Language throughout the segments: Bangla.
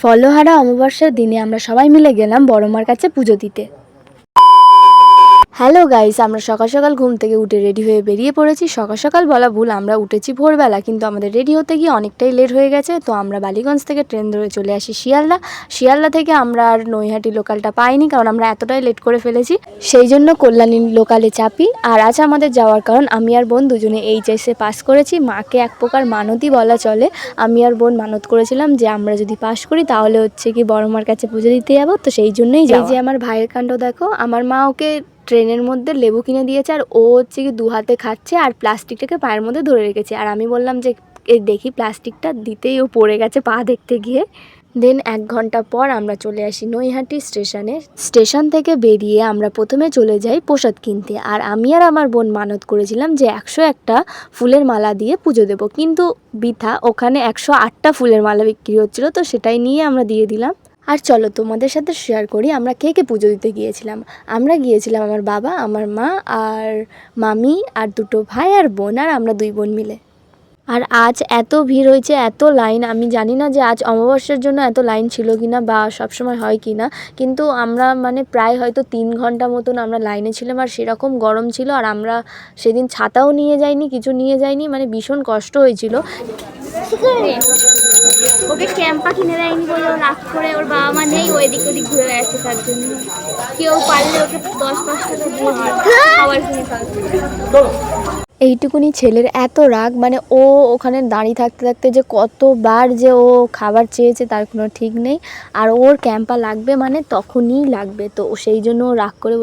ফলহারা অমাবস্যার দিনে আমরা সবাই মিলে গেলাম বড়মার কাছে পুজো দিতে। হ্যালো গাইস, আমরা সকাল সকাল ঘুম থেকে উঠে রেডি হয়ে বেরিয়ে পড়েছি। সকাল সকাল বলা ভুল, আমরা উঠেছি ভোরবেলা, কিন্তু আমাদের রেডি হতে গিয়ে অনেকটাই লেট হয়ে গেছে। তো আমরা বালিগঞ্জ থেকে ট্রেন ধরে চলে আসি শিয়ালদা থেকে আমরা আর নৈহাটি লোকালটা পাইনি, কারণ আমরা এতটাই লেট করে ফেলেছি। সেই জন্য কল্যাণী লোকালে চাপি। আর আজ আমাদের যাওয়ার কারণ, আমি আর বোন দুজনে এইচএসে পাস করেছি। মাকে এক প্রকার মানতই বলা চলে। আমি আর বোন মানত করেছিলাম যে আমরা যদি পাস করি তাহলে হচ্ছে কি বড়মার কাছে পুজো দিতে যাবো। তো সেই জন্যই যাই। যে আমার ভাইয়ের কাণ্ড দেখো, আমার মা ওকে ট্রেনের মধ্যে লেবু কিনে দিয়েছে, আর ও হচ্ছে কি 2 হাতে খাচ্ছে আর প্লাস্টিকটাকে পায়ের মধ্যে ধরে রেখেছে। আর আমি বললাম যে দেখি প্লাস্টিকটা, দিতেই ও পড়ে গেছে পা দেখতে গিয়ে। দেন 1 ঘন্টা পর আমরা চলে আসি নৈহাটি স্টেশনে। স্টেশন থেকে বেরিয়ে আমরা প্রথমে চলে যাই প্রসাদ কিনতে। আর আমি আর আমার বোন মানত করেছিলাম যে 101টা ফুলের মালা দিয়ে পুজো দেবো, কিন্তু বৃথা, ওখানে 108টা ফুলের মালা বিক্রি হচ্ছিলো। তো সেটাই নিয়ে আমরা দিয়ে দিলাম। আর চলো তোমাদের সাথে শেয়ার করি আমরা কে কে পুজো দিতে গিয়েছিলাম। আমরা গিয়েছিলাম আমার বাবা, আমার মা আর মামি আর 2টো ভাই আর বোন, আর আমরা 2 বোন মিলে। আর আজ এত ভিড় হয়েছে, এত লাইন। আমি জানি না যে আজ অমাবস্যার জন্য এত লাইন ছিল কিনা বা সবসময় হয় কিনা, কিন্তু আমরা মানে প্রায় হয়তো 3 ঘন্টা মতন আমরা লাইনে ছিলাম। আর সেরকম গরম ছিল, আর আমরা সেদিন ছাতাও নিয়ে যাইনি, কিছু নিয়ে যাইনি, মানে ভীষণ কষ্ট হয়েছিল। ওকে ক্যাম্পা কিনে দেয়নি বলে ও রাগ করে, ওর বাবা মা নেই, ও এদিক ওদিক ঘুরে বেড়াচ্ছে। তার জন্য কেউ পারলে ওকে 10-5 টাকা দিয়ে খাবার কিনে খাওয়াচ্ছে। এইটুকুনি ছেলের এত রাগ, মানে ও ওখানে দাঁড়িয়ে থাকতে থাকতে যে কতবার যে ও খাবার চেয়েছে তার কোনো ঠিক নেই। আর ওর ক্যাম্পা লাগবে মানে তখনই লাগবে। তো সেই জন্য ও রাগ করে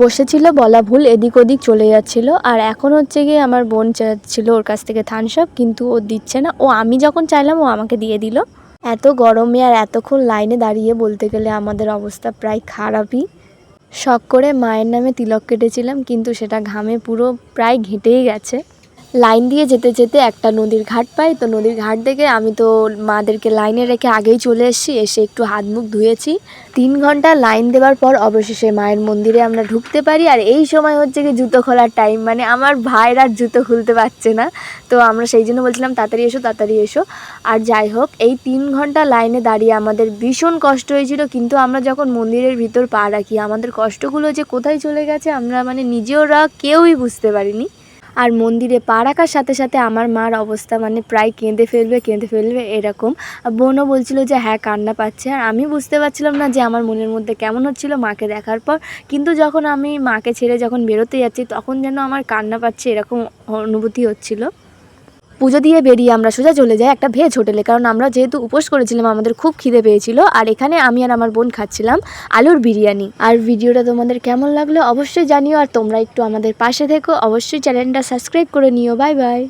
বসেছিল বলা ভুল, এদিক ওদিক চলে যাচ্ছিল। আর এখন হচ্ছে গিয়ে আমার বোন চাচ্ছিল ওর কাছ থেকে থামস আপ, কিন্তু ও দিচ্ছে না। ও আমি যখন চাইলাম ও আমাকে দিয়ে দিল। এত গরমে আর এতক্ষণ লাইনে দাঁড়িয়ে বলতে গেলে আমাদের অবস্থা প্রায় খারাপই। শখ করে মায়ের নামে তিলক কেটেছিলাম, কিন্তু সেটা ঘামে পুরো প্রায় ঘেঁটেই গেছে। লাইন দিয়ে যেতে যেতে একটা নদীর ঘাট পাই। তো নদীর ঘাট থেকে আমি তো মাদেরকে লাইনে রেখে আগেই চলে এসে একটু হাত মুখ ধুয়েছি। 3 ঘন্টা লাইন দেওয়ার পর অবশেষে মায়ের মন্দিরে আমরা ঢুকতে পারি। আর এই সময় হচ্ছে কি জুতো খোলার টাইম, মানে আমার ভাইয়ের আর জুতো খুলতে পারছে না। তো আমরা সেই জন্য বলছিলাম তাড়াতাড়ি এসো। আর যাই হোক, এই 3 ঘন্টা লাইনে দাঁড়িয়ে আমাদের ভীষণ কষ্ট হয়েছিল, কিন্তু আমরা যখন মন্দিরের ভিতর পা রাখি আমাদের কষ্টগুলো যে কোথায় চলে গেছে আমরা মানে নিজেরা কেউই বুঝতে পারিনি। আর মন্দিরে পা রাখার সাথে সাথে আমার মার অবস্থা মানে প্রায় কেঁদে ফেলবে এরকম। বোনও বলছিল যে হ্যাঁ কান্না পাচ্ছে। আর আমি বুঝতে পারছিলাম না যে আমার মনের মধ্যে কেমন হচ্ছিল মাকে দেখার পর। কিন্তু যখন আমি মাকে ছেড়ে যখন বেরোতে যাচ্ছি তখন যেন আমার কান্না পাচ্ছে এরকম অনুভূতি হচ্ছিল। পুজো দিয়ে বেরিয়ে আমরা সোজা চলে যাই একটা ভেজ হোটেলে, কারণ আমরা যেহেতু উপোস করেছিলাম আমাদের খুব খিদে পেয়েছিল। আর এখানে আমি আর আমার বোন খাচ্ছিলাম আলুর বিরিয়ানি। আর ভিডিওটা তোমাদের কেমন লাগলো অবশ্যই জানিও, আর তোমরা একটু আমাদের পাশে থেকো, অবশ্যই চ্যানেলটা সাবস্ক্রাইব করে নিও। Bye bye.